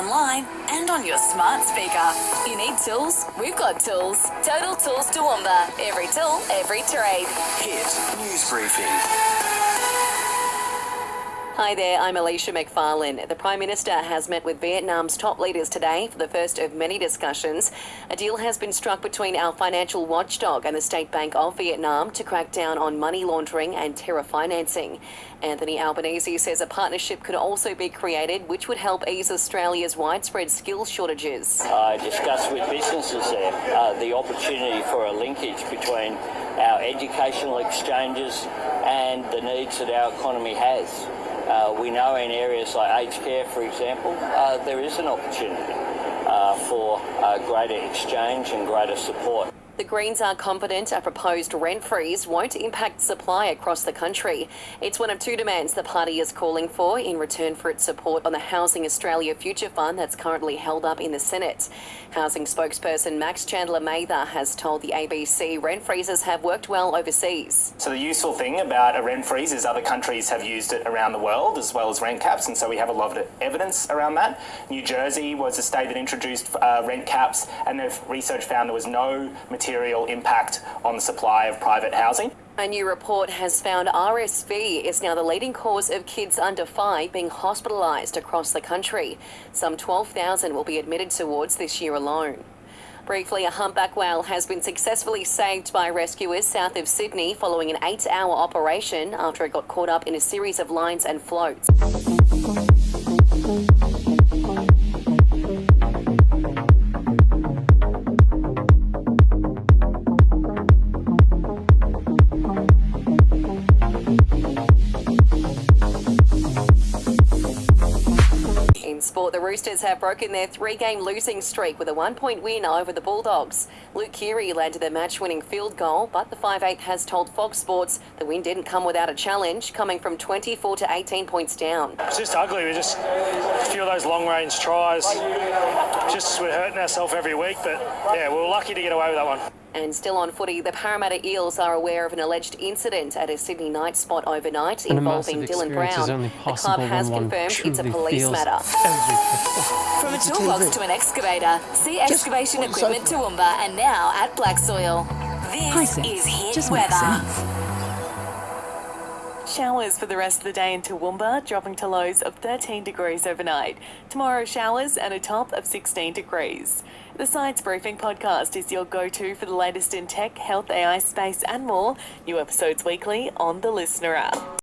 online and on your smart speaker. You need tools? We've got tools. Total Tools Toowoomba. Every tool, every trade. Hit News Briefing. Hi there, I'm Alicia McFarland. The Prime Minister has met with Vietnam's top leaders today for the first of many discussions. A deal has been struck between our financial watchdog and the State Bank of Vietnam to crack down on money laundering and terror financing. Anthony Albanese says a partnership could also be created which would help ease Australia's widespread skills shortages. I discussed with businesses there the opportunity for a linkage between our educational exchanges and the needs that our economy has. We know in areas like aged care, for example, there is an opportunity for greater exchange and greater support. The Greens are confident a proposed rent freeze won't impact supply across the country. It's one of two demands the party is calling for in return for its support on the Housing Australia Future Fund that's currently held up in the Senate. Housing spokesperson Max Chandler-Mather has told the ABC rent freezes have worked well overseas. So the useful thing about a rent freeze is other countries have used it around the world as well as rent caps, and so we have a lot of evidence around that. New Jersey was a state that introduced rent caps, and their research found there was no material impact on the supply of private housing. A new report has found RSV is now the leading cause of kids under 5 being hospitalised across the country. Some 12,000 will be admitted to wards this year alone. Briefly, a humpback whale has been successfully saved by rescuers south of Sydney following an 8-hour operation after it got caught up in a series of lines and floats. In sport, the Roosters have broken their 3-game losing streak with a 1-point win over the Bulldogs. Luke Keary landed the match-winning field goal, but the 5'8" has told Fox Sports the win didn't come without a challenge, coming from 24 to 18 points down. It's just ugly. We just a few of those long-range tries. We're hurting ourselves every week, but yeah, we were lucky to get away with that one. And still on footy, the Parramatta Eels are aware of an alleged incident at a Sydney night spot overnight involving Dylan Brown. The club has confirmed it's a police matter. From a toolbox to an excavator, see Excavation Equipment Toowoomba and now at Black Soil. This is Hit Weather. Showers for the rest of the day in Toowoomba, dropping to lows of 13 degrees overnight. Tomorrow, showers and a top of 16 degrees. The Science Briefing podcast is your go-to for the latest in tech, health, AI, space and more. New episodes weekly on the Listener app.